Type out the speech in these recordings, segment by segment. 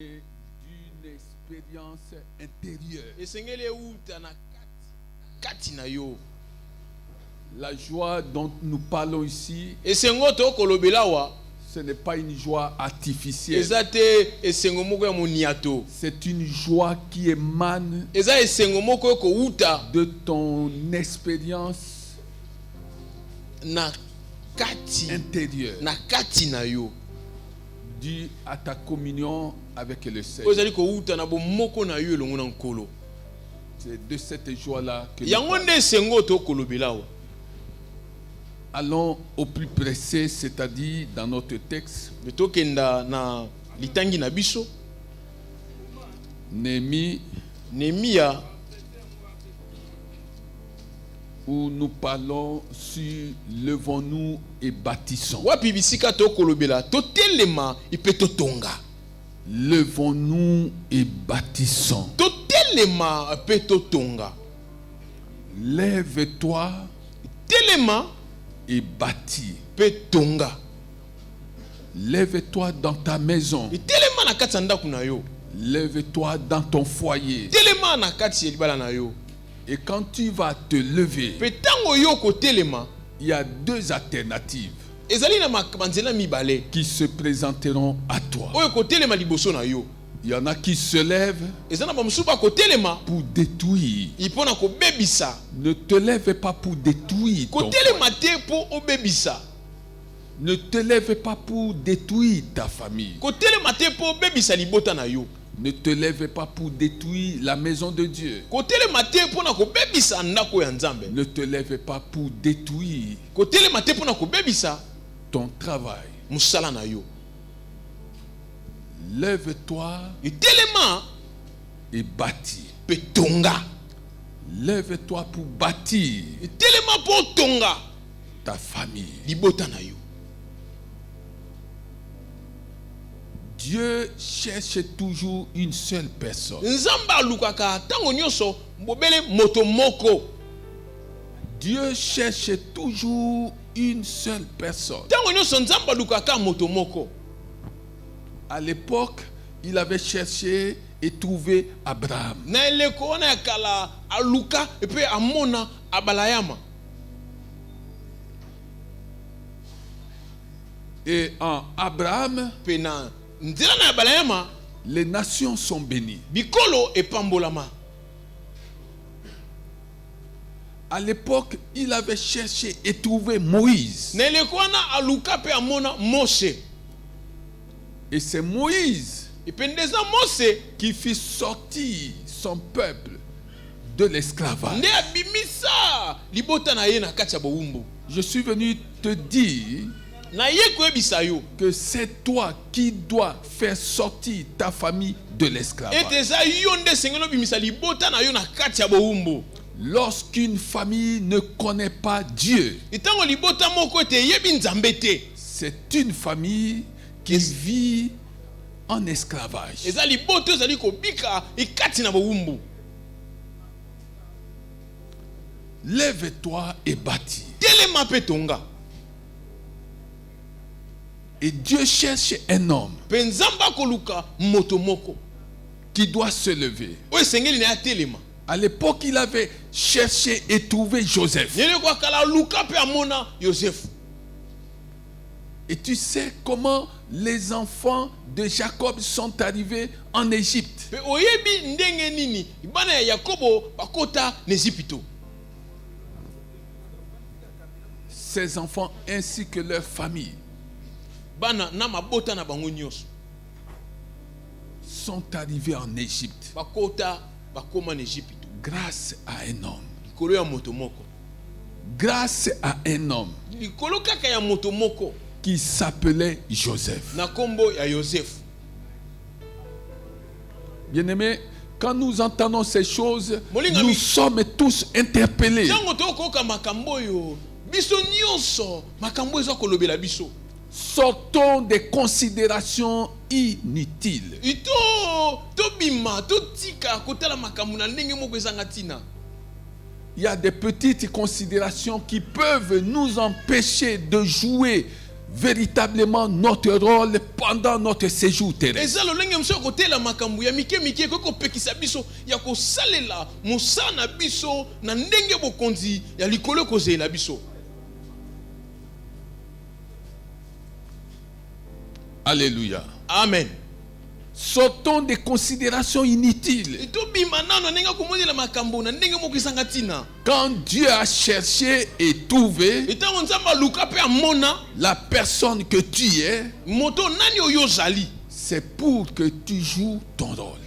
d'une expérience intérieure. La joie dont nous parlons ici, ce n'est pas une joie artificielle. C'est une joie qui émane de ton expérience intérieure, due à ta communion avec le Seigneur. C'est de cette joie-là que nous parlons. Allons au plus pressé, c'est-à-dire dans notre texte. Néhémie, où nous parlons sur levons-nous et bâtissons. Levons-nous et bâtissons. Lève-toi et bâtis. Lève-toi dans ta maison. Lève-toi dans ton foyer. Et quand tu vas te lever, il y a deux alternatives qui se présenteront à toi. Il y en a qui se lèvent pour détruire. Ne te lève pas pour détruire ton foyer. Ne te lève pas pour détruire ta famille. Ne te lève pas pour détruire la maison de Dieu. Ne te lève pas pour détruire ton travail. Lève-toi et bâtis. Lève-toi pour bâtir ta famille. Dieu cherche toujours une seule personne. Dieu cherche toujours une seule personne. À l'époque, il avait cherché et trouvé Abraham. Et en Abraham, les nations sont bénies. À l'époque, il avait cherché et trouvé Moïse. Et c'est Moïse qui fit sortir son peuple de l'esclavage. Je suis venu te dire que c'est toi qui dois faire sortir ta famille de l'esclavage. Lorsqu'une famille ne connaît pas Dieu, c'est une famille qui vit en esclavage. Lève-toi et bâtis. Et Dieu cherche un homme qui doit se lever. À l'époque, il avait cherché et trouvé Joseph. Et tu sais comment les enfants de Jacob sont arrivés en Égypte. Ces enfants ainsi que leur famille sont arrivés en Égypte grâce à un homme. Grâce à un homme qui s'appelait Joseph. Bien-aimés, quand nous entendons ces choses, nous sommes tous interpellés. Sortons des considérations inutiles. Il y a des petites considérations qui peuvent nous empêcher de jouer véritablement notre rôle pendant notre séjour terrestre. Eza lolenge mso kotela makambu ya mike mike ko pekisa biso ya ko salela musana biso na ndenge bokonzi ya likolo kozela biso. Alléluia. Amen. Sortons des considérations inutiles. Quand Dieu a cherché et trouvé la personne que tu es, c'est pour que tu joues ton rôle.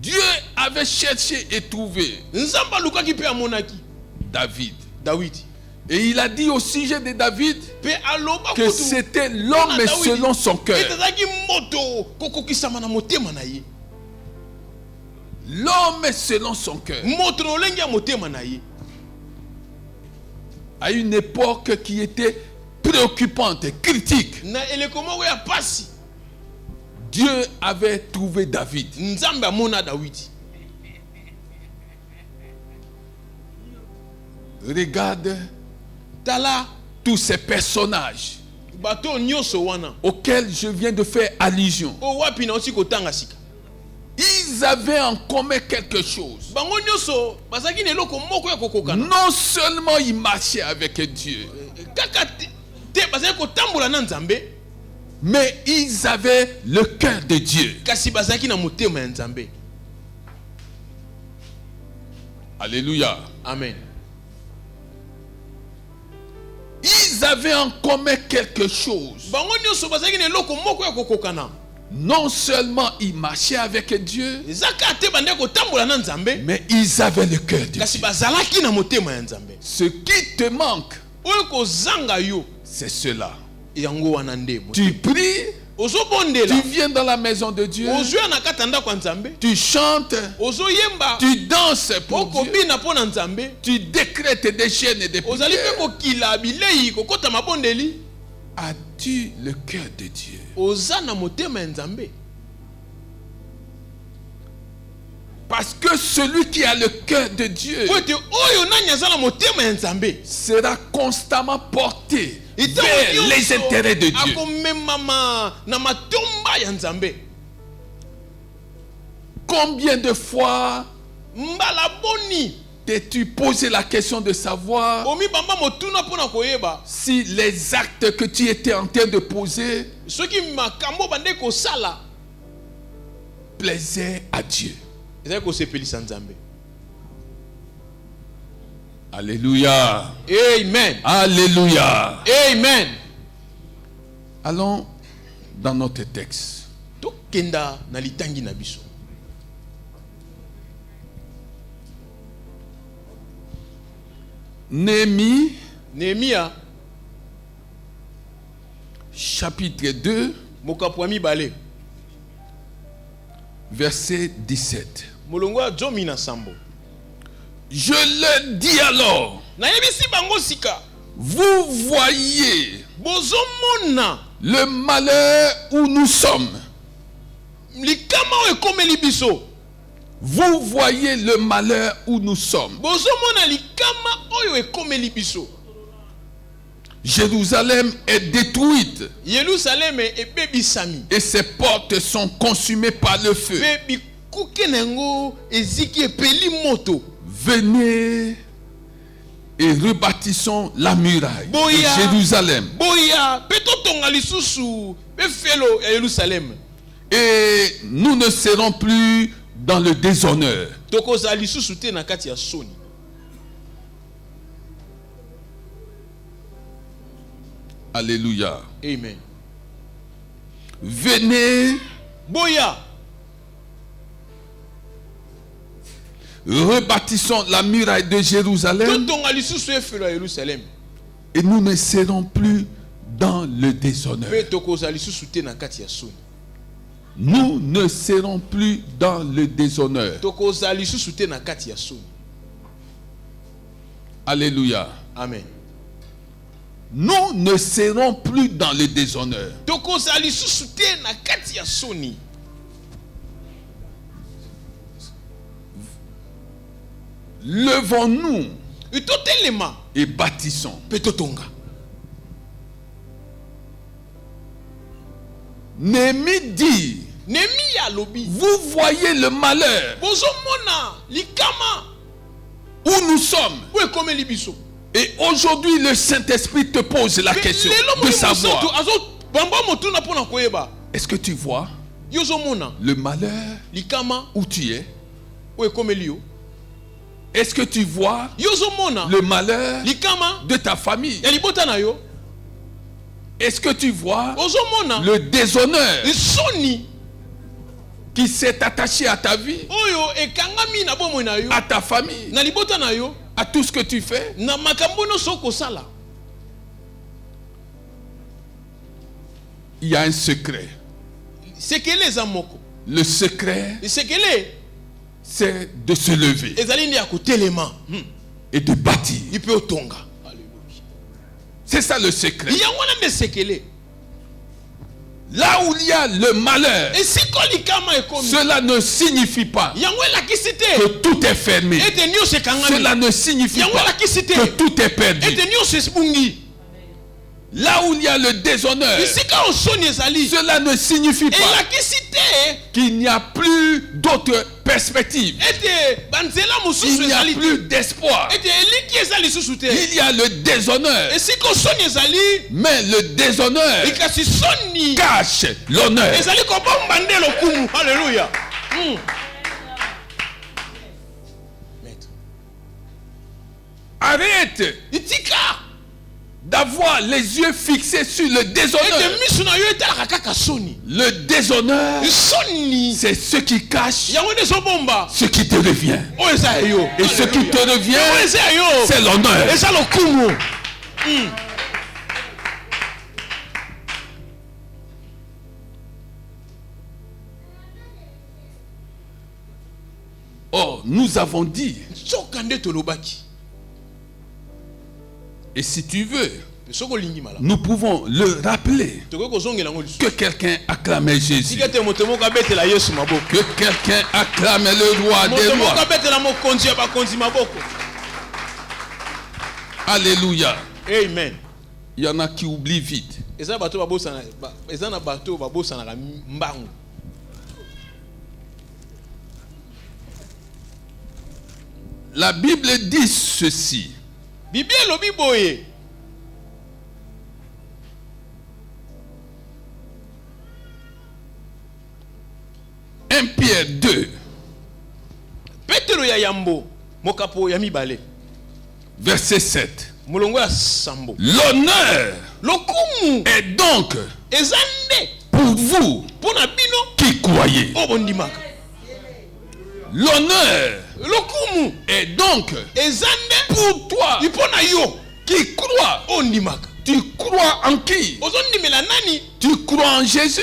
Dieu avait cherché et trouvé David. Et il a dit au sujet de David que c'était l'homme selon son cœur. L'homme selon son cœur. À une époque qui était préoccupante, critique, Dieu avait trouvé David. Regarde tous ces personnages auxquels je viens de faire allusion. Ils avaient en commun quelque chose. Non seulement ils marchaient avec Dieu, mais ils avaient le cœur de Dieu. Alléluia. Amen. Ils avaient en commun quelque chose. Non seulement ils marchaient avec Dieu, mais ils avaient le cœur de Dieu. Ce qui te manque, c'est cela. Tu pries, tu viens dans la maison de Dieu, tu chantes, tu danses pour Dieu, tu décrètes des chaînes et des prières. As-tu le cœur de Dieu? Parce que celui qui a le cœur de Dieu sera constamment porté vers les intérêts de Dieu. Combien de fois t'es-tu posé la question de savoir si les actes que tu étais en train de poser plaisaient à Dieu? Alléluia. Amen. Alléluia. Amen. Allons dans notre texte. Néhémie chapitre 2 verset 17. Je leur dis alors, vous voyez le malheur où nous sommes. Vous voyez le malheur où nous sommes. Jérusalem est détruite et ses portes sont consumées par le feu. Venez et rebâtissons la muraille de Jérusalem. Et nous ne serons plus dans le déshonneur. Alléluia. Amen. Venez, rebâtissons la muraille de Jérusalem et nous ne serons plus dans le déshonneur. Nous ne serons plus dans le déshonneur. Alléluia. Amen. Nous ne serons plus dans le déshonneur. Levons-nous et bâtissons. Néhémie dit, vous voyez le malheur où nous sommes. Et aujourd'hui, le Saint-Esprit te pose la question de savoir, est-ce que tu vois le malheur où tu es? Est-ce que tu vois le malheur de ta famille? Est-ce que tu vois le déshonneur qui s'est attaché à ta vie, à ta famille, à tout ce que tu fais? Il y a un secret. Le secret, c'est de se lever et de bâtir. C'est ça le secret. Là où il y a le malheur, cela ne signifie pas que tout est fermé. Cela ne signifie pas que tout est perdu. Là où il y a le déshonneur, cela ne signifie pas qu'il n'y a plus d'autres perspectives. Il n'y a plus d'espoir. Il y a le déshonneur. Mais le déshonneur cache l'honneur. Alléluia. Arrête d'avoir les yeux fixés sur le déshonneur. Le déshonneur, c'est ce qui cache ce qui te revient. Et ce qui te revient, c'est l'honneur. Or, nous avons dit, et si tu veux, nous pouvons le rappeler, que quelqu'un acclame Jésus, que quelqu'un acclame le roi des rois. Alléluia. Amen. Il y en a qui oublient vite. La Bible dit ceci. 1 Pierre 2. Verset 7. L'honneur est donc pour vous qui croyez. L'honneur est donc pour toi qui crois. Tu crois en qui? Tu crois en Jésus.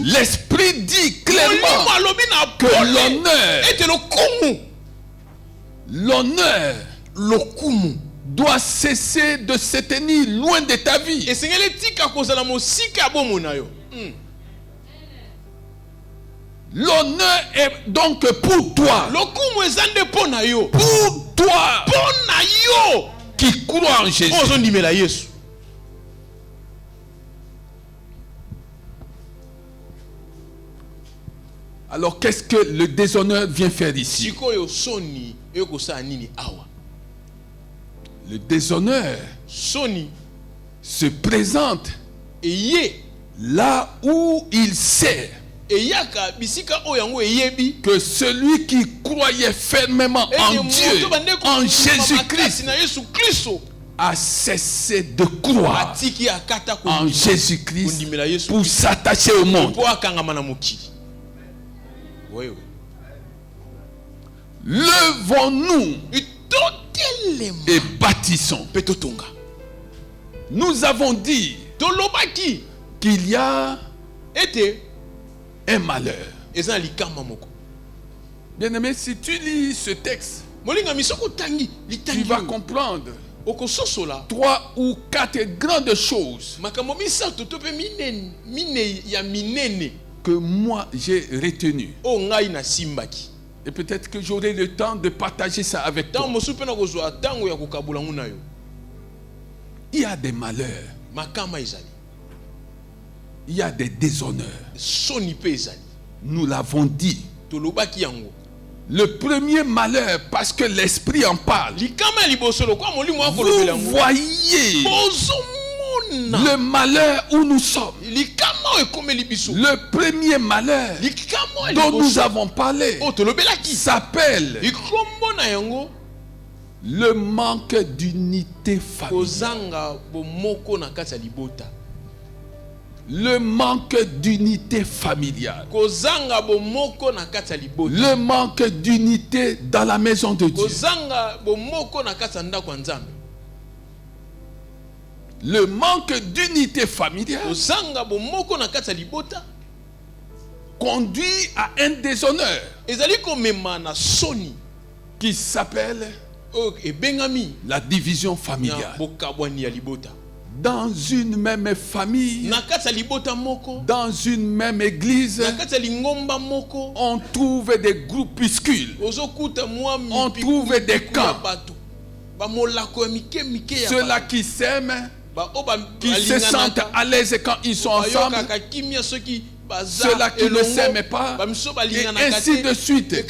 L'Esprit dit clairement que l'honneur doit cesser de se tenir loin de ta vie. L'honneur est donc pour toi. Pour toi qui crois en Jésus. Alors qu'est-ce que le déshonneur vient faire ici? Le déshonneur se présente là où il sait que celui qui croyait fermement en Dieu, en Jésus-Christ, a cessé de croire en Jésus-Christ pour s'attacher au monde. Levons-nous et bâtissons. Nous avons dit qu'il y a un malheur. Bien-aimé, si tu lis ce texte, tu vas comprendre 3 ou 4 grandes choses que moi j'ai retenues. Et peut-être que j'aurai le temps de partager ça avec toi. Il y a des malheurs. Il y a des déshonneurs. Nous l'avons dit. Le premier malheur, parce que l'esprit en parle. Vous voyez le malheur où nous sommes. Le premier malheur dont nous avons parlé s'appelle le manque d'unité familiale. Le manque d'unité familiale. Le manque d'unité dans la maison de Dieu. Le manque d'unité familiale conduit à un déshonneur qui s'appelle la division familiale. Dans une même famille, dans une même église, on trouve des groupuscules, on trouve des camps. Ceux-là qui s'aiment, qui se sentent à l'aise quand ils sont ensemble, ceux-là qui ne s'aiment pas, et ainsi de suite.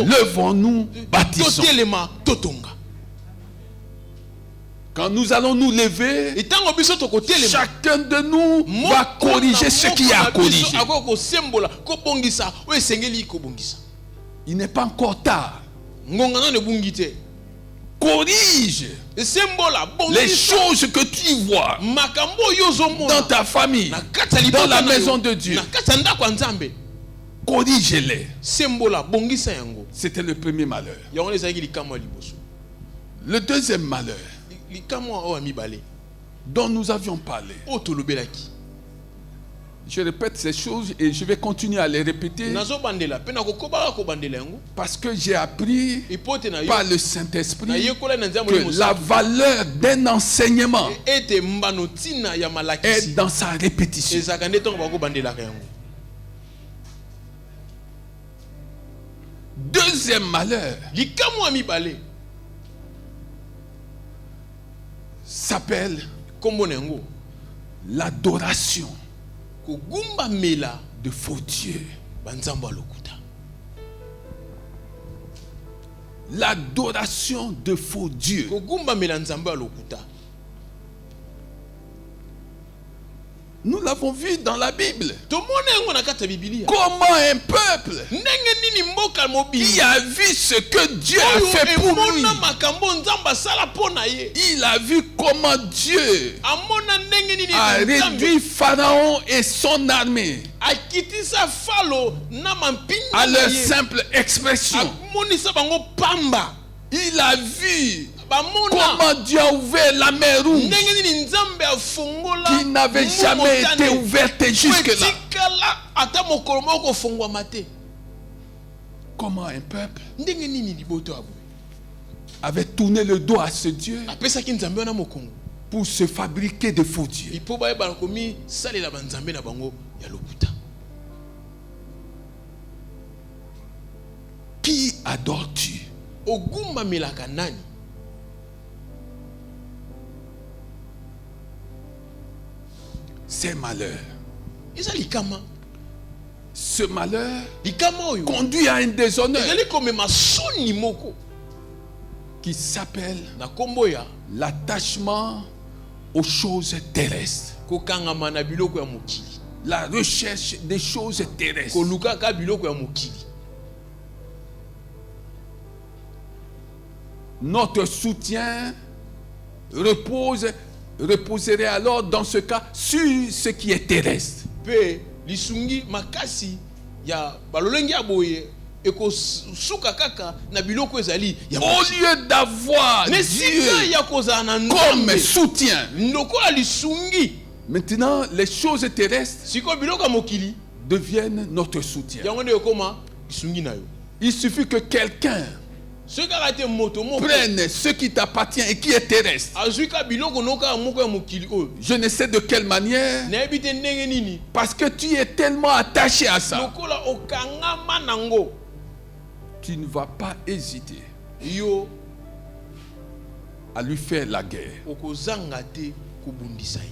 Levons-nous, bâtissons. Quand nous allons nous lever, chacun de nous va corriger ce qui a corrigé. Il n'est pas encore tard. Corrige les choses que tu vois dans ta famille, dans la maison de Dieu. Corrige-les. C'était le premier malheur. Le deuxième malheur dont nous avions parlé. Je répète ces choses et je vais continuer à les répéter parce que j'ai appris par le Saint-Esprit que la valeur d'un enseignement est dans sa répétition. Deuxième malheur s'appelle l'adoration de faux dieux. L'adoration de faux dieux. Nous l'avons vu dans la Bible. Comment un peuple qui a vu ce que Dieu a fait pour lui, il a vu comment Dieu a réduit Pharaon et son armée à leur simple expression. Il a vu comment Dieu a ouvert la mer rouge qui n'avait jamais été ouverte jusque-là. Comment un peuple avait tourné le dos à ce Dieu pour se fabriquer de faux dieux. Qui adores-tu? C'est malheur. Ce malheur conduit à un déshonneur qui s'appelle l'attachement aux choses terrestres. La recherche des choses terrestres. Notre soutien reposerait alors dans ce cas sur ce qui est terrestre. Au lieu d'avoir Dieu comme soutien, maintenant les choses terrestres deviennent notre soutien. Il suffit que quelqu'un prenne ce qui t'appartient et qui est terrestre. Je ne sais de quelle manière, parce que tu es tellement attaché à ça. tu ne vas pas hésiter yo à lui faire la guerre. okozanga te kobundisa ye.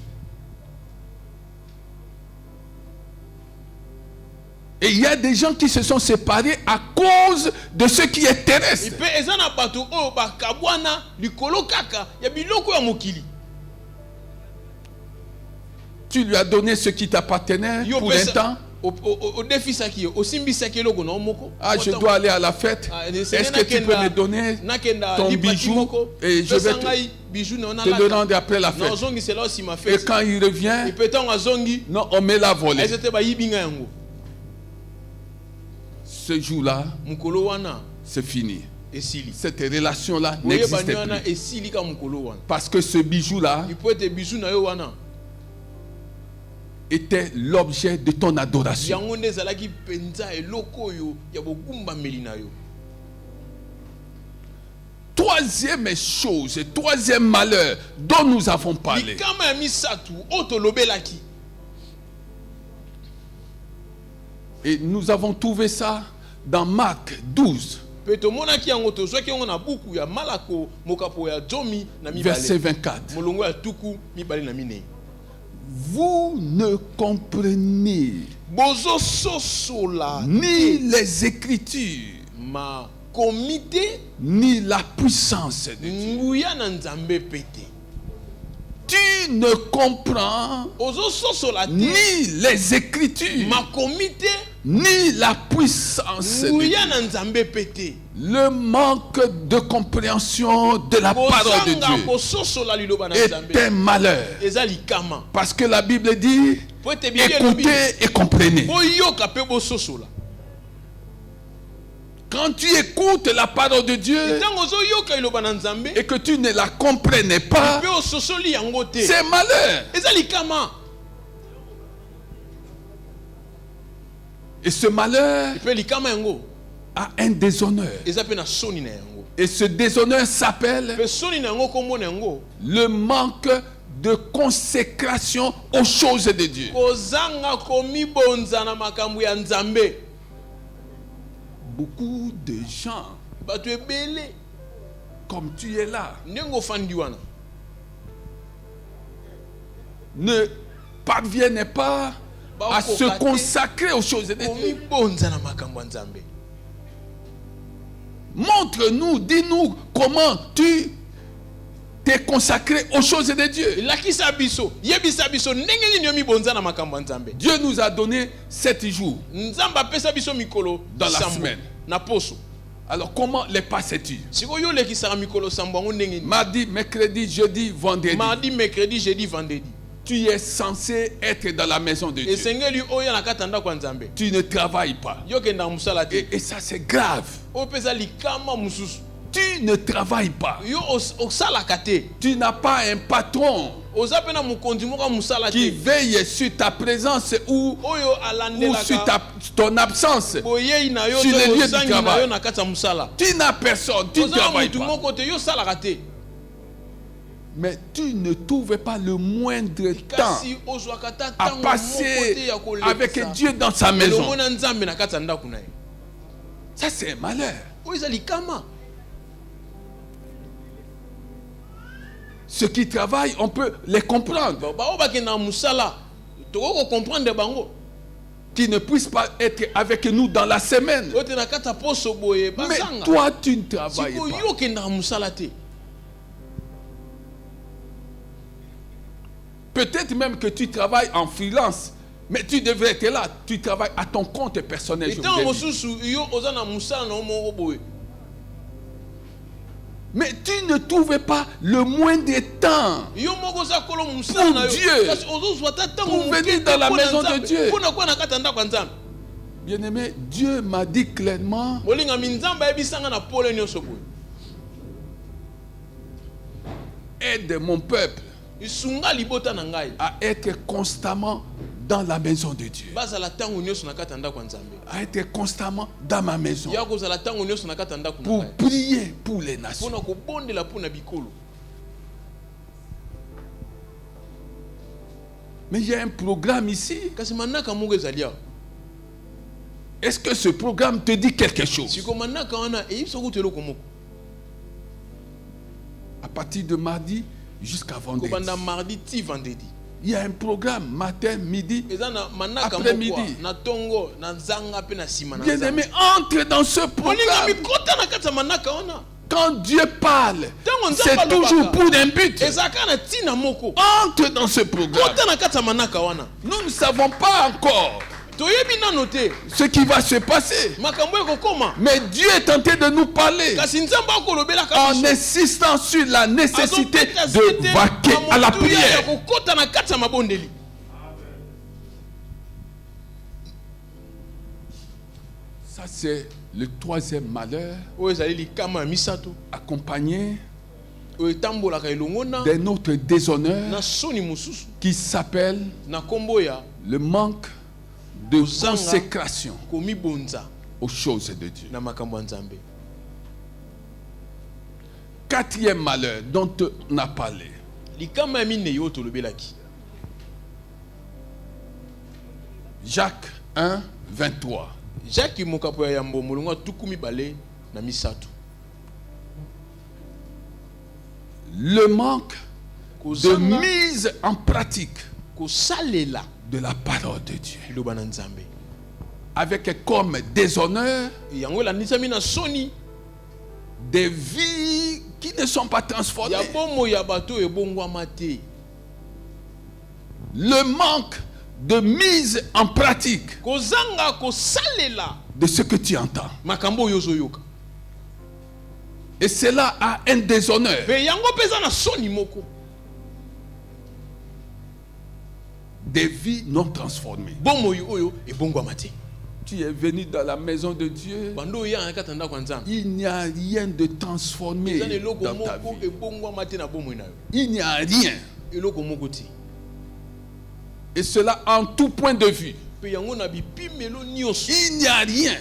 Et il y a des gens qui se sont séparés à cause de ce qui est terrestre. Ipe ezana bato oyo bakabwana likolo kaka ya biloko ya mokili. Tu lui as donné ce qui t'appartenait pour un temps. Ah, je dois aller à la fête. Est-ce que tu peux me donner ton bijou et je vais te le rendre après la fête. Et quand il revient, non, on me l'a volé. Ce jour-là, c'est fini. Cette relation-là n'existe plus. Parce que ce bijou-là était l'objet de ton adoration. Troisième chose, troisième malheur dont nous avons parlé. Et nous avons trouvé ça dans Marc 12. Verset 24. Vous ne comprenez ni les Écritures, ni la puissance de Dieu. Tu ne comprends ni les Écritures, ni la puissance de Dieu. Le manque de compréhension de la parole de Dieu est un malheur. Parce que la Bible dit, écoutez et comprenez. Quand tu écoutes la parole de Dieu et que tu ne la comprenais pas, c'est malheur. Et ce malheur a un déshonneur. Et ce déshonneur s'appelle le manque de consécration aux choses de Dieu. Beaucoup de gens, comme tu es là, ne parviennent pas à se consacrer aux choses de Dieu. Montre-nous, dis-nous comment tu t'es consacré aux choses de Dieu. Dieu nous a donné 7 jours dans la semaine. Alors comment les passes-tu? Mardi, mercredi, jeudi, vendredi. Tu es censé être dans la maison de Dieu. Tu ne travailles pas. Et ça c'est grave. Tu ne travailles pas. Tu n'as pas un patron qui veille sur ta présence ou sur ton absence sur le lieu du travail. Tu n'as personne, tu ne travailles pas. Mais tu ne trouves pas le moindre temps à passer avec Dieu dans sa maison. Ça c'est un malheur. Ceux qui travaillent, on peut les comprendre. Qui ne puissent pas être avec nous dans la semaine. Mais toi, tu ne travailles pas. Peut-être même que tu travailles en freelance, mais tu devrais être là. Tu travailles à ton compte personnel. Mais tu ne trouvais pas le moindre temps pour Dieu, pour venir dans la maison de Dieu. Bien-aimé, Dieu m'a dit clairement, aide mon peuple à être constamment dans la maison de Dieu. À être constamment dans ma maison. Pour prier pour les nations. Mais il y a un programme ici. Est-ce que ce programme te dit quelque chose? À partir de mardi jusqu'à vendredi. Il y a un programme matin, midi, après-midi. Bien-aimé, entre dans ce programme. Quand Dieu parle, c'est toujours pour un but. Entre dans ce programme. Nous ne savons pas encore ce qui va se passer. Mais Dieu est tenté de nous parler en insistant sur la nécessité de vaquer à la prière. Ça, c'est le troisième malheur, accompagné d'un autre déshonneur qui s'appelle le manque de consécration aux choses de Dieu. Quatrième malheur dont on a parlé. Jacques 1, 23. Le manque de mise en pratique de la parole de Dieu. Avec comme déshonneur des vies qui ne sont pas transformées. Le manque de mise en pratique de ce que tu entends. Et cela a un déshonneur. Des vies non transformées. Tu es venu dans la maison de Dieu. Il n'y a rien de transformé dans ta vie. Il n'y a rien. Et cela en tout point de vue. Il n'y a rien.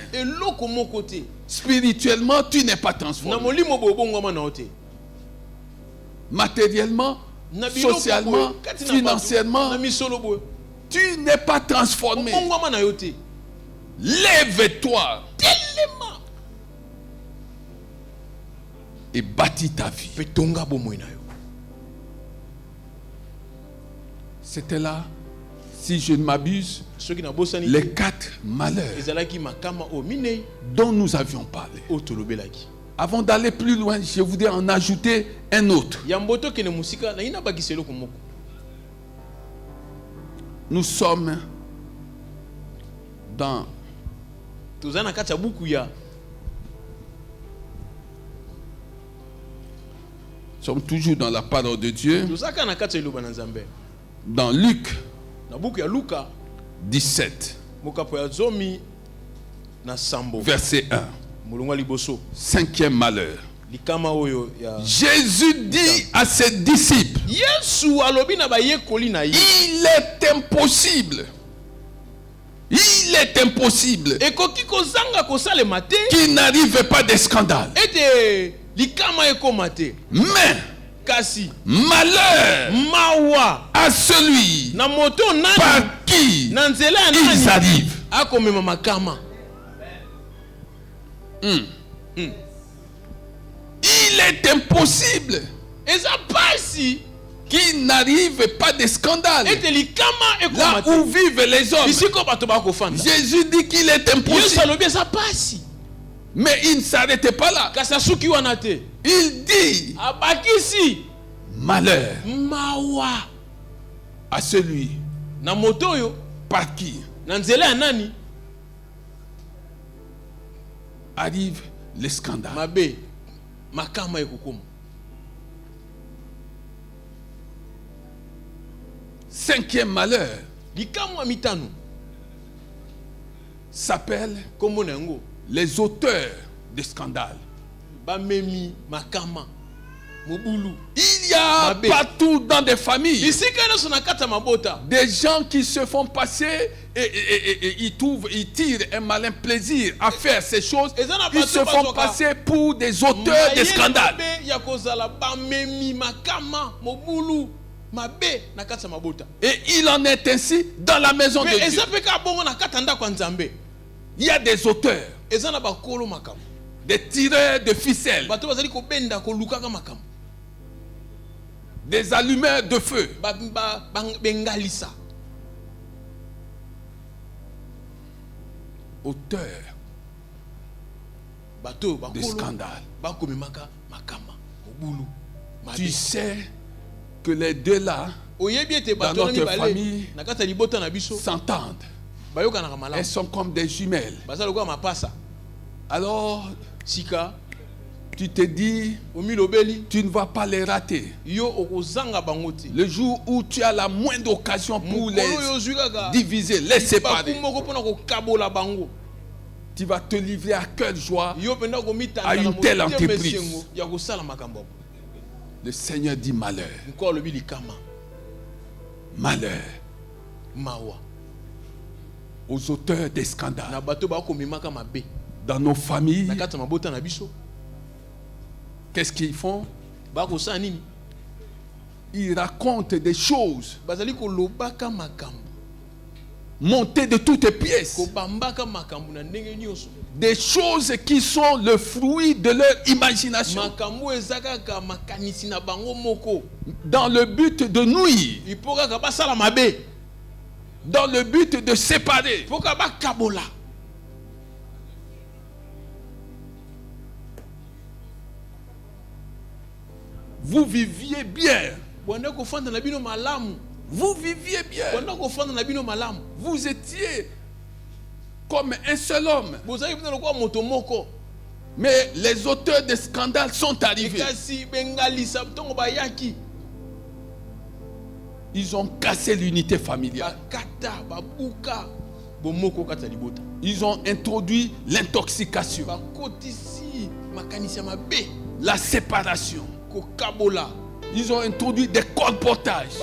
Spirituellement, tu n'es pas transformé. Matériellement, socialement, financièrement, tu n'es pas transformé. Lève-toi et bâtis ta vie. C'était là, si je ne m'abuse, les 4 malheurs dont nous avions parlé. Avant d'aller plus loin, je voudrais en ajouter un autre. Nous sommes dans toujours dans la parole de Dieu. Dans Luc 17, verset 1. 5e malheur. Jésus dit à ses disciples, il est impossible qu'il n'arrive pas de scandale. Mais malheur à celui par qui ils arrivent. Il est impossible qu'il n'arrive pas de scandale là où vivent les hommes. Jésus dit qu'il est impossible. Mais il ne s'arrête pas là. Il dit malheur à celui par qui arrive le scandale. 5e malheur s'appelle les auteurs de scandale. Il y a partout dans des familles des gens qui se font passer et ils tirent un malin plaisir à faire ces choses. Ils se font passer pour des auteurs de scandale. Et il en est ainsi dans la maison de Dieu. Il y a des auteurs, des tireurs de ficelles, des allumeurs de feu. Auteurs de scandale. Tu sais que les deux là, dans notre famille, s'entendent. Elles sont comme des jumelles. Alors, tu te dis, tu ne vas pas les rater. Le jour où tu as la moindre occasion pour les diviser, les séparer, tu vas te livrer à cœur joie à une telle entreprise. Le Seigneur dit malheur. Malheur aux auteurs des scandales. Dans nos familles, qu'est-ce qu'ils font? Ils racontent des choses montées de toutes pièces. Des choses qui sont le fruit de leur imagination. Dans le but de nuire. Dans le but de séparer. Vous viviez bien. Vous viviez bien. Vous étiez comme un seul homme. Mais les auteurs de scandales sont arrivés. Ils ont cassé l'unité familiale. Ils ont introduit l'intoxication, la séparation. Ils ont introduit des colportages.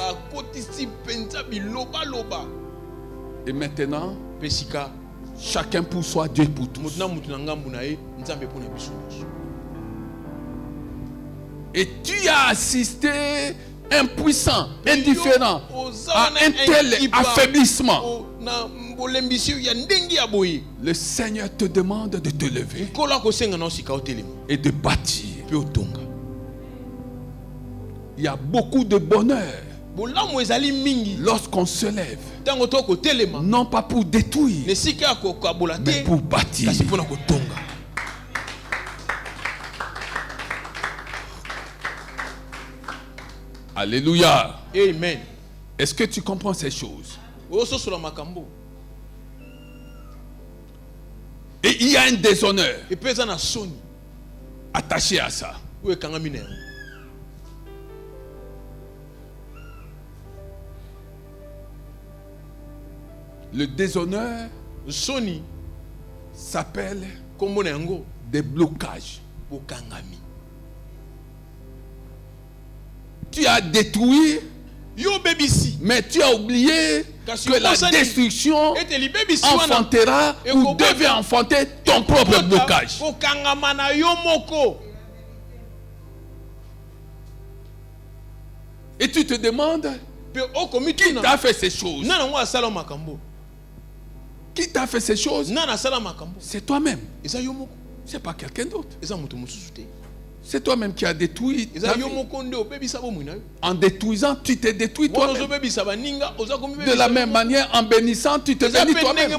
Et maintenant, chacun pour soi, Dieu pour tous. Et tu as assisté impuissant, indifférent à un tel affaiblissement. Le Seigneur te demande de te lever et de bâtir. Il y a beaucoup de bonheur lorsqu'on se lève, non pas pour détruire, mais pour bâtir. Alléluia. Amen. Est-ce que tu comprends ces choses? Et il y a un déshonneur attaché à ça. Le déshonneur s'appelle des blocages. Tu as détruit, mais tu as oublié que la destruction enfantera ou devait enfanter ton propre blocage. Et tu te demandes, qui t'a fait ces choses? Qui t'a fait ces choses? C'est toi-même. C'est pas quelqu'un d'autre. C'est toi-même qui as détruit ta vie. En détruisant, tu t'es détruit toi-même. De la même manière, en bénissant, tu te bénis toi-même.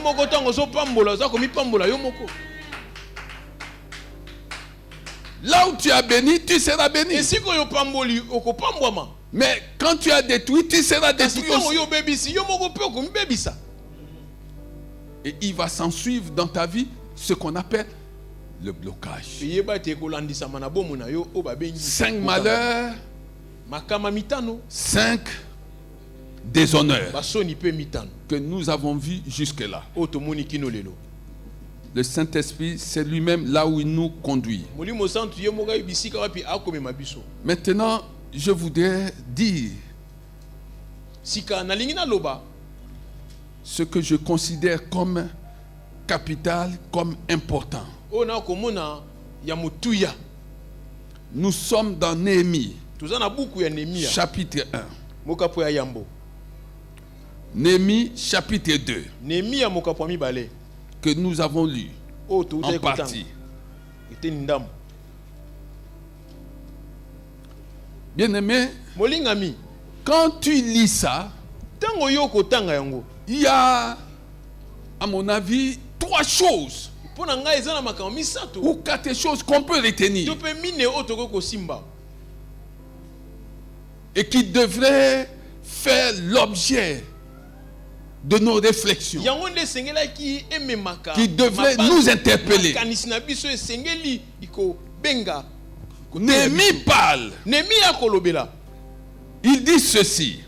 Là où tu as béni, tu seras béni. Mais quand tu as détruit, tu seras détruit aussi. Et il va s'en suivre dans ta vie ce qu'on appelle le blocage. 5 malheurs, 5 déshonneurs que nous avons vus jusque-là. Le Saint-Esprit, c'est lui-même là où il nous conduit. Maintenant, je voudrais dire ce que je considère comme capital, comme important. Nous sommes dans Néhémie, chapitre 1. Néhémie, chapitre 2. que nous avons lu en partie. Bien-aimé, quand tu lis ça, il y a, à mon avis, 3 choses ou 4 choses qu'on peut retenir et qui devraient faire l'objet de nos réflexions, qui devraient nous interpeller. Néhémie parle. Il dit ceci.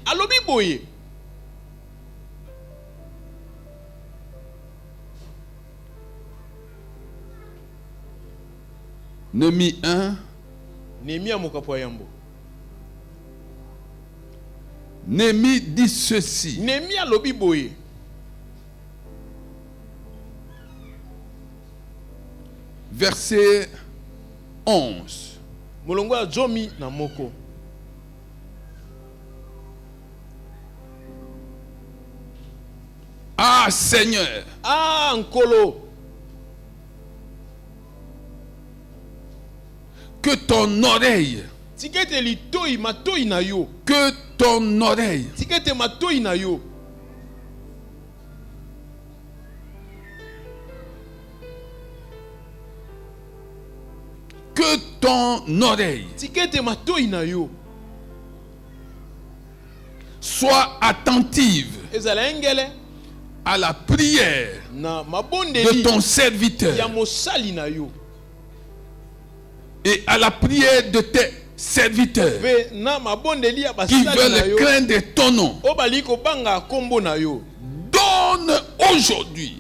Néhémie 1. Néhémie dit ceci. Verset 11. Ah Seigneur. Ah Nkolo. Que ton oreille. Que ton oreille. Que ton oreille soit attentive à la prière de ton serviteur et à la prière de tes serviteurs qui veulent craindre ton nom. Donne aujourd'hui.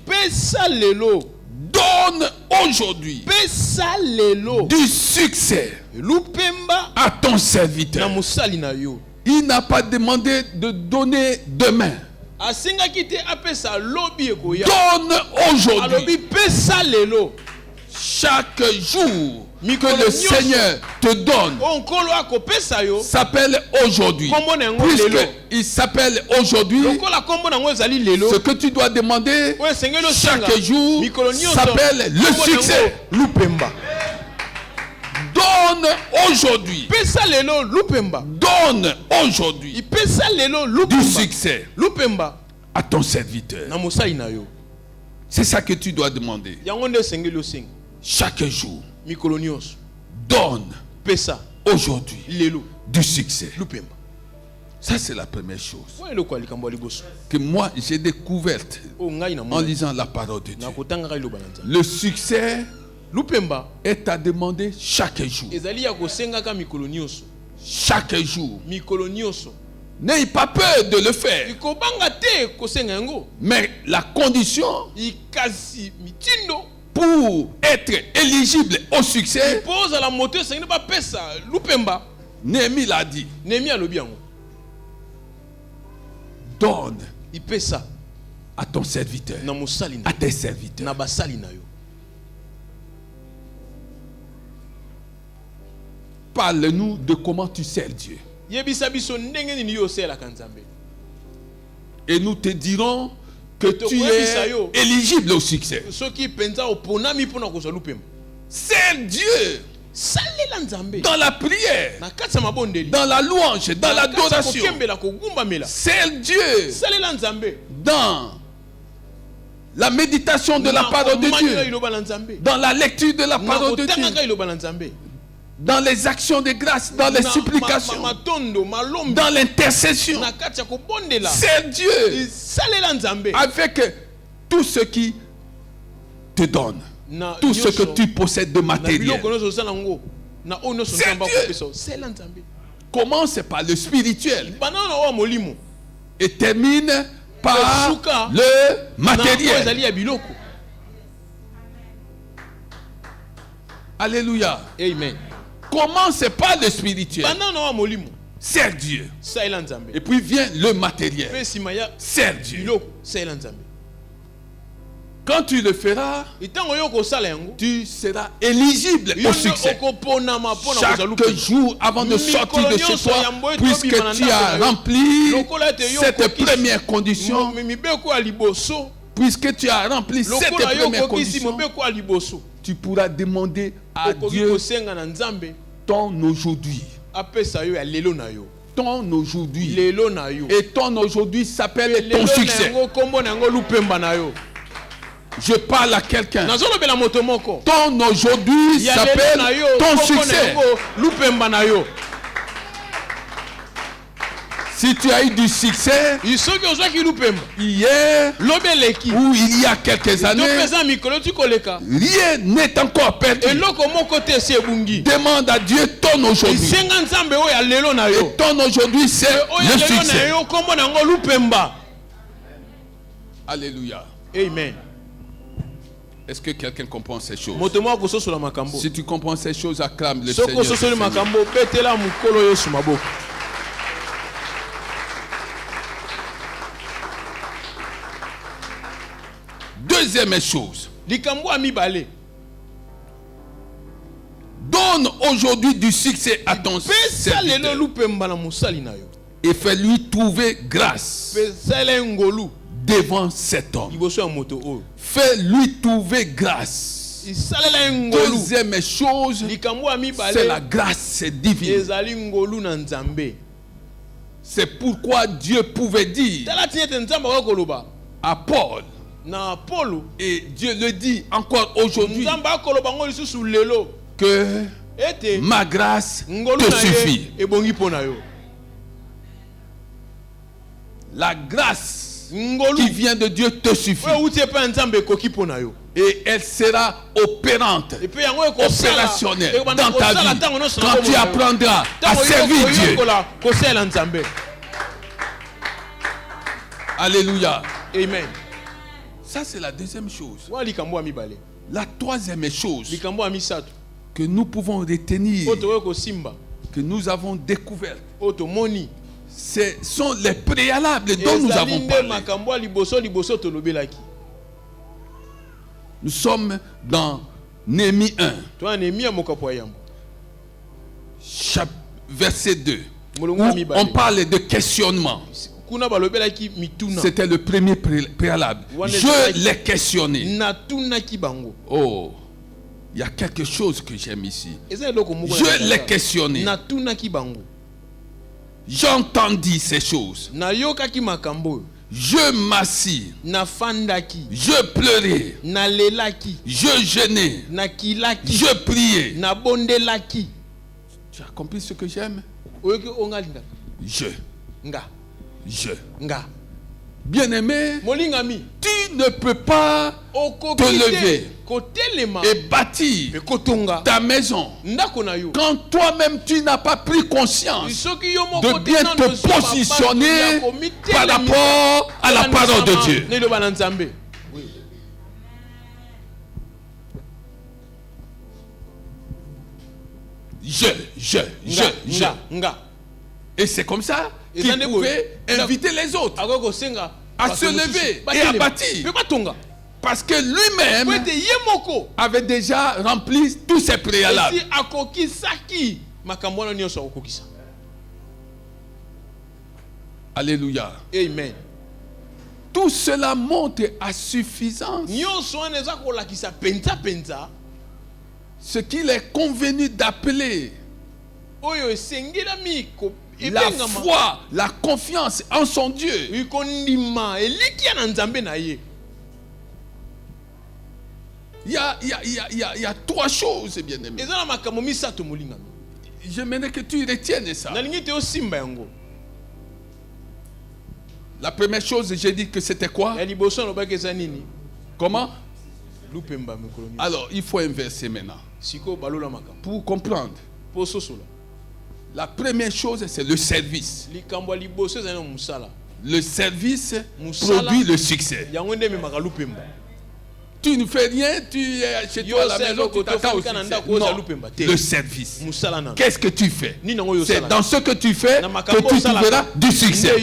Donne aujourd'hui du succès à ton serviteur. Il n'a pas demandé de donner demain. Donne aujourd'hui. Chaque jour que le Seigneur te donne s'appelle aujourd'hui. Puisqu'il s'appelle aujourd'hui, ce que tu dois demander chaque jour s'appelle le succès. Donne aujourd'hui. Donne aujourd'hui du succès à ton serviteur. C'est ça que tu dois demander. Chaque jour. Donne aujourd'hui du succès. Ça, c'est la première chose que moi j'ai découverte en lisant la parole de Dieu. Le succès est à demander chaque jour. Chaque jour. N'ayez pas peur de le faire. Mais la condition pour être éligible au succès, Néhémie l'a dit. Donne à ton serviteur, à tes serviteurs. Parle-nous de comment tu sers Dieu. Et nous te dirons que tu es éligible au succès. Sers Dieu dans la prière, dans la louange, dans l'adoration. Sers Dieu dans la méditation de la parole de Dieu, dans la lecture de la parole de Dieu, dans les actions de grâce, dans les supplications, dans l'intercession. C'est Dieu avec tout ce qui te donne, tout ce que tu possèdes de matériel. C'est Dieu. Commence par le spirituel et termine par le matériel. Alléluia. Amen. Commence par le spirituel. Sers Dieu. Et puis vient le matériel. Sers Dieu. Quand tu le feras, tu seras éligible au succès. Chaque jour avant de sortir de chez toi, puisque tu as rempli cette première condition, puisque tu as rempli cette première condition, tu pourras demander à Dieu ton aujourd'hui. Ton aujourd'hui. Et ton aujourd'hui s'appelle ton succès. Je parle à quelqu'un. Ton aujourd'hui s'appelle ton succès. Si tu as eu du succès hier ou il y a quelques années, rien n'est encore perdu. Demande à Dieu ton aujourd'hui. Et ton aujourd'hui, c'est le succès. Alléluia. Amen. Est-ce que quelqu'un comprend ces choses? Si tu comprends ces choses, acclame le Seigneur. Deuxième chose. Donne aujourd'hui du succès à ton serviteur et fais-lui trouver grâce devant cet homme. Fais-lui trouver grâce. Deuxième chose, c'est la grâce divine. C'est pourquoi Dieu pouvait dire à Paul, et Dieu le dit encore aujourd'hui, que ma grâce te suffit. La grâce qui vient de Dieu te suffit. Et elle sera opérante, opérationnelle dans ta vie quand tu apprendras à servir Dieu. Alléluia. Amen. Ça, c'est la deuxième chose. La troisième chose que nous pouvons retenir, que nous avons découvert, ce sont les préalables dont nous avons parlé. Nous sommes dans Néhémie 1, verset 2, où on parle de questionnement. C'était le premier préalable. Je l'ai questionné. Oh, il y a quelque chose que j'aime ici. Je l'ai questionné. J'entendis ces choses. Je m'assis. Je pleurais. Je jeûnais. Je priais. Tu as compris ce que j'aime? Bien-aimé, tu ne peux pas te lever et bâtir ta maison quand toi-même tu n'as pas pris conscience de bien te positionner par rapport à la parole de Dieu. Et c'est comme ça qu'il pouvait inviter les autres à se lever et à bâtir. Parce que lui-même avait déjà rempli tous ses préalables. Alléluia. Amen. Tout cela montre à suffisance ce qu'il est convenu d'appeler la foi, la confiance en son Dieu. Il y a trois choses, bien aimé. J'aimerais que tu retiennes ça. La première chose, j'ai dit que c'était quoi? Comment? Alors, il faut inverser maintenant pour comprendre. La première chose, c'est le service. Le service produit le succès. Tu ne fais rien, tu es chez toi à la maison, tu t'attends au succès. Non, le service. Qu'est-ce que tu fais? C'est dans ce que tu fais que tu trouveras du succès.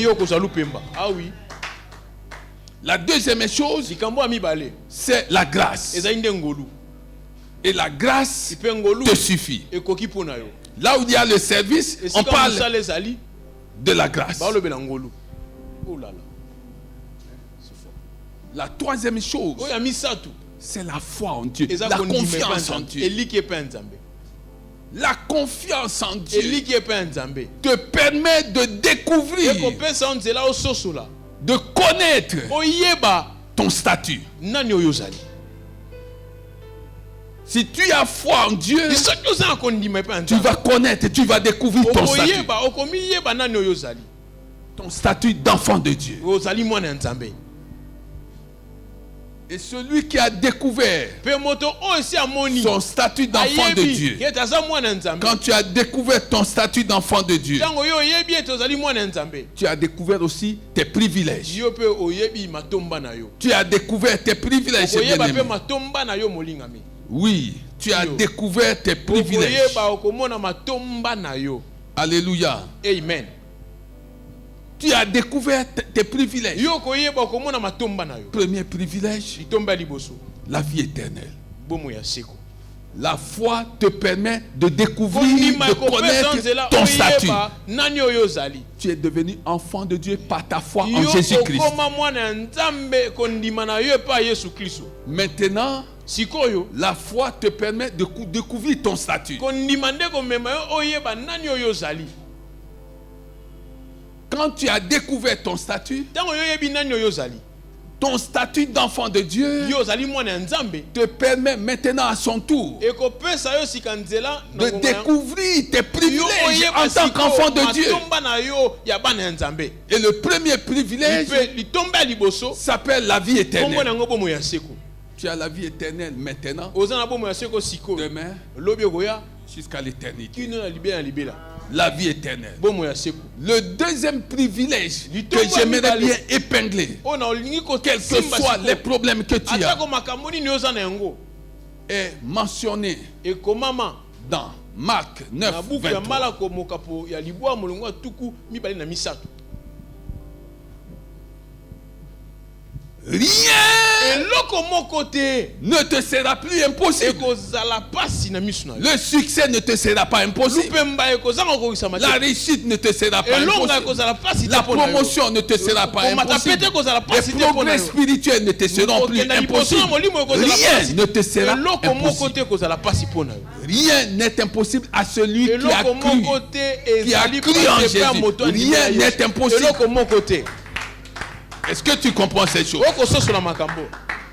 Ah oui. La deuxième chose, c'est la grâce. Et la grâce te suffit. Là où il y a le service, on parle de la grâce. La troisième chose, c'est la foi en Dieu, la confiance en Dieu. La confiance en Dieu te permet de découvrir, de connaître ton statut. Si tu as foi en Dieu, tu vas connaître, tu vas découvrir ton statut. Ton statut d'enfant de Dieu. Et celui qui a découvert son statut d'enfant de Dieu, quand tu as découvert ton statut d'enfant de Dieu, tu as découvert aussi tes privilèges. Tu as découvert tes privilèges, bien-aimé. Oui, tu as découvert tes privilèges. Alléluia. Amen. Tu as découvert tes privilèges. Premier privilège, la vie éternelle. La foi te permet de découvrir, de connaître ton statut. Tu es devenu enfant de Dieu par ta foi en Jésus-Christ. Maintenant, la foi te permet de découvrir ton statut. Quand tu as découvert ton statut, ton statut d'enfant de Dieu te permet maintenant à son tour de découvrir tes privilèges en tant qu'enfant de Dieu. Et le premier privilège s'appelle la vie éternelle. Tu as la vie éternelle maintenant, demain, jusqu'à l'éternité. La vie éternelle. Le deuxième privilège que j'aimerais bien épingler, quels que soient les problèmes que tu as, est mentionné dans Marc 9, 23. Rien ne te sera plus impossible. Le succès ne te sera pas impossible. La réussite ne te sera pas impossible. La promotion ne te sera pas impossible. Les progrès spirituels ne te seront plus impossibles. Rien ne te sera impossible. Rien n'est impossible à celui qui a cru en Jésus. Rien n'est impossible. Est-ce que tu comprends ces choses?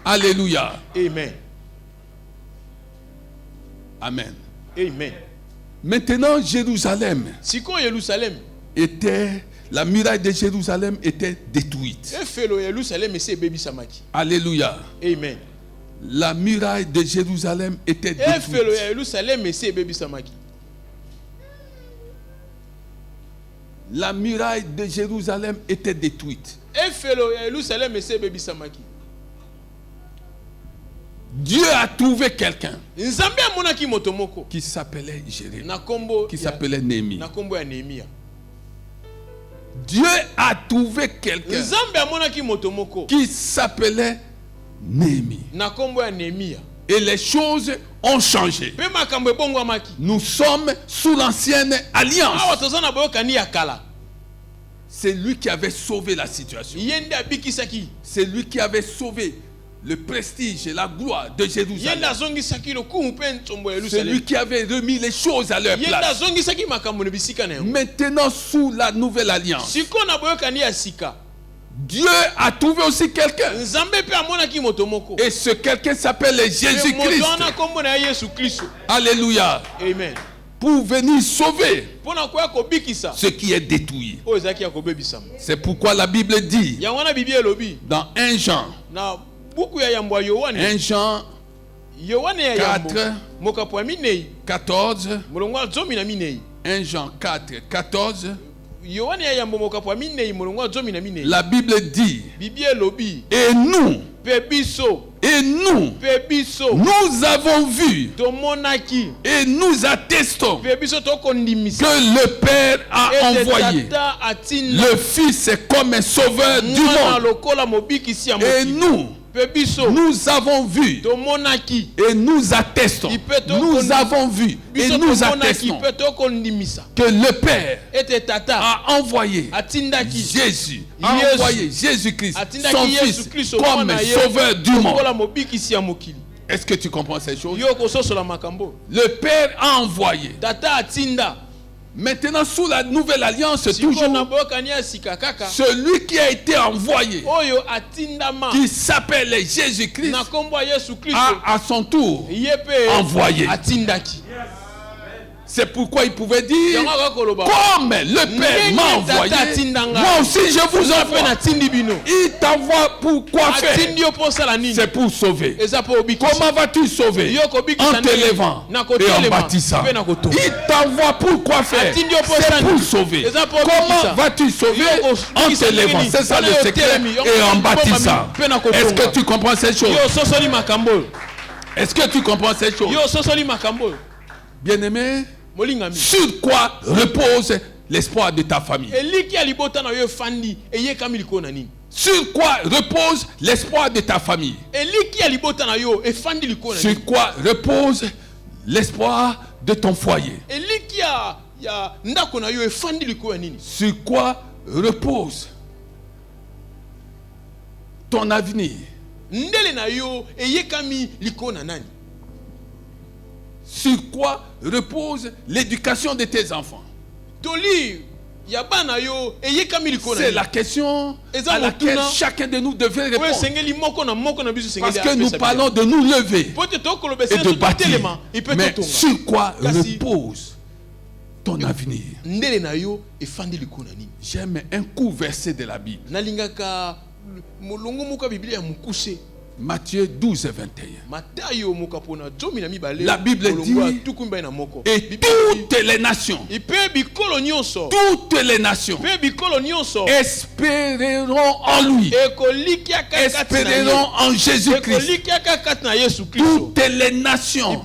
Alléluia. Amen. Amen. Amen. Maintenant, Jérusalem était, la muraille de Jérusalem était détruite. Alléluia. Amen. La muraille de Jérusalem était détruite. La muraille de Jérusalem était détruite. Dieu a trouvé quelqu'un qui s'appelait Jérémie, qui s'appelait Néhémie. Dieu a trouvé quelqu'un qui s'appelait Néhémie. Et les choses ont changé. Nous sommes sous l'ancienne alliance. C'est lui qui avait sauvé la situation. C'est lui qui avait sauvé le prestige et la gloire de Jérusalem. C'est lui qui avait remis les choses à leur place. Maintenant, sous la nouvelle alliance, Dieu a trouvé aussi quelqu'un. Et ce quelqu'un s'appelle Jésus-Christ. Alléluia. Amen. Pour venir sauver ce qui est détruit. C'est pourquoi la Bible dit dans 1 Jean 14 1 Jean 4, 14. La Bible dit, et nous avons vu et nous attestons que le Père a envoyé le Fils comme un sauveur du monde. Et nous Nous avons vu et nous attestons. Nous avons vu et nous attestons que le Père a envoyé Jésus, a envoyé Jésus-Christ, son Fils, comme sauveur du monde. Est-ce que tu comprends ces choses? Le Père a envoyé. Maintenant, sous la nouvelle alliance, toujours, celui qui a été envoyé, qui s'appelle Jésus-Christ, a à son tour envoyé. C'est pourquoi il pouvait dire, comme le Père m'a envoyé, moi aussi je vous envoie. Il t'envoie pour quoi faire? C'est pour sauver. Comment vas-tu sauver? En te levant et en bâtissant. Il t'envoie pour quoi faire? C'est pour sauver. Comment vas-tu sauver? En te levant. C'est ça le secret. Et en bâtissant. Est-ce que tu comprends ces choses? Est-ce que tu comprends ces choses? Bien-aimé, sur quoi repose l'espoir de ta famille? Sur quoi repose l'espoir de ta famille? Sur quoi repose l'espoir de ton foyer? Sur quoi repose ton avenir? Sur quoi repose l'éducation de tes enfants? C'est la question à laquelle chacun de nous devrait répondre. Parce que nous parlons de nous lever et de bâtir. Mais sur quoi repose ton avenir? J'aime un coup versé de la Bible. Matthieu 12 et 21. La Bible dit, et toutes les nations espéreront en lui, espéreront en Jésus-Christ. Toutes les nations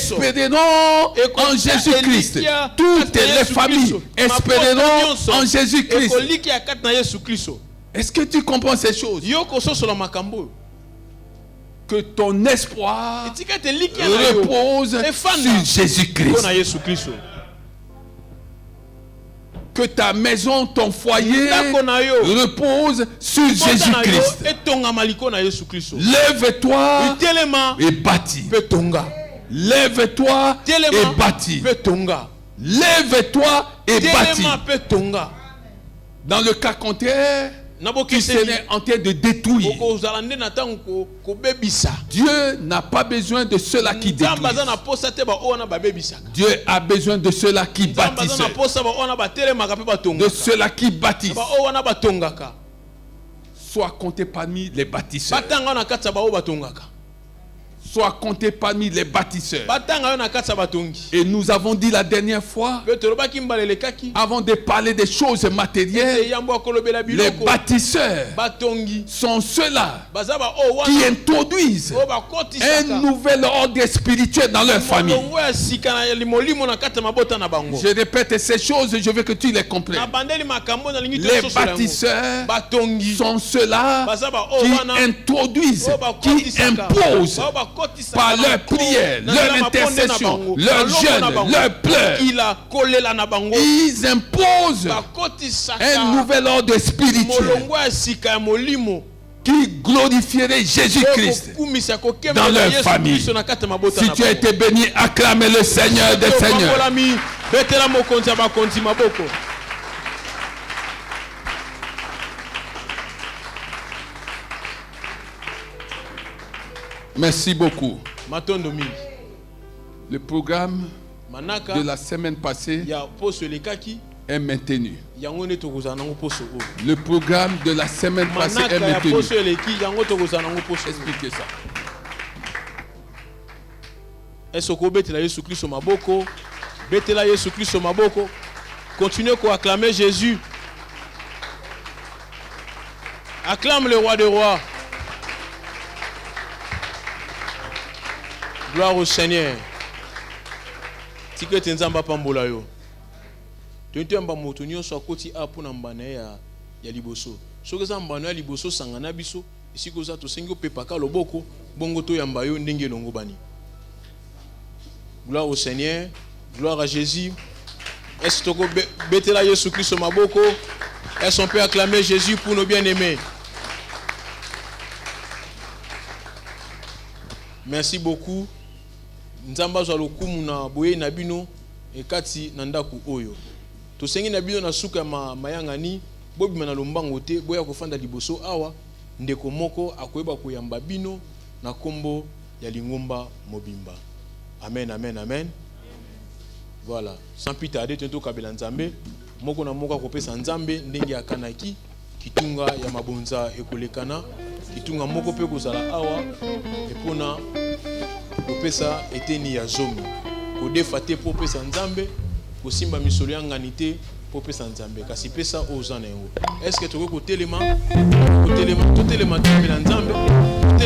espéreront en Jésus-Christ. Toutes les familles espéreront en Jésus-Christ. Est-ce que tu comprends ces choses? Que ton espoir repose sur Jésus-Christ. Que ta maison, ton foyer repose sur Jésus-Christ. Lève-toi et bâtis. Lève-toi et bâtis. Lève-toi et bâtis. Dans le cas contraire, tu serais en train de détruire. Dieu n'a pas besoin de ceux-là qui détruisent. Dieu a besoin de ceux-là qui bâtissent. De ceux-là qui bâtissent. Sois compté parmi les bâtisseurs. Sois compté parmi les bâtisseurs. Et nous avons dit la dernière fois, avant de parler des choses matérielles, les bâtisseurs sont ceux-là qui introduisent un nouvel ordre spirituel dans leur famille. Je répète ces choses, je veux que tu les comprennes. Les bâtisseurs sont ceux-là qui introduisent, qui imposent par leur prière, leur intercession, leur jeûne, leur pleurs. Ils imposent un nouvel ordre spirituel qui glorifierait Jésus-Christ dans leur famille. Si tu as été béni, acclame le Seigneur des Seigneurs. Merci beaucoup. Le programme de la semaine passée est maintenu. Le programme de la semaine passée est maintenu. Expliquez ça. Continuez à acclamer Jésus. Acclame le roi des rois. Gloire au Seigneur. Tikete nzamba pambola yo. Tuntamba moto nyonso akoti apu na mbana ya liboso. Soki za mbana ya liboso sangana biso Ici koza to sengo pepaka loboko bongo to yamba yo ndenge longo bani. Gloire au Seigneur, gloire à Jésus. Est-ce que betela Yesu Christ maboko? Est-ce qu'on peut acclamer Jésus pour nos bien-aimés? Merci beaucoup. Nzamba za lokumu na boye na bino ekati na ndaku oyo. To sengi na bino na suka mayangani bobi na lombango te boya kofanda liboso awa ndeko moko akoyeba koyamba bino na kombo ya lingomba mobimba. Amen, amen, amen. Voilà. Sans plus tarder, tento kabela nzambe moko na moko akopesa nzambe ndenge akanaki kitunga ya mabonza ekolekana kitunga moko pe kozala awa epona kopesa eteni ya zomi kodefa te po pesa nzambe kosimba misolo ya ngani te po pesa nzambe kasi pesa ozana yango. Est-ce que tu veux kotelema totelema nzambe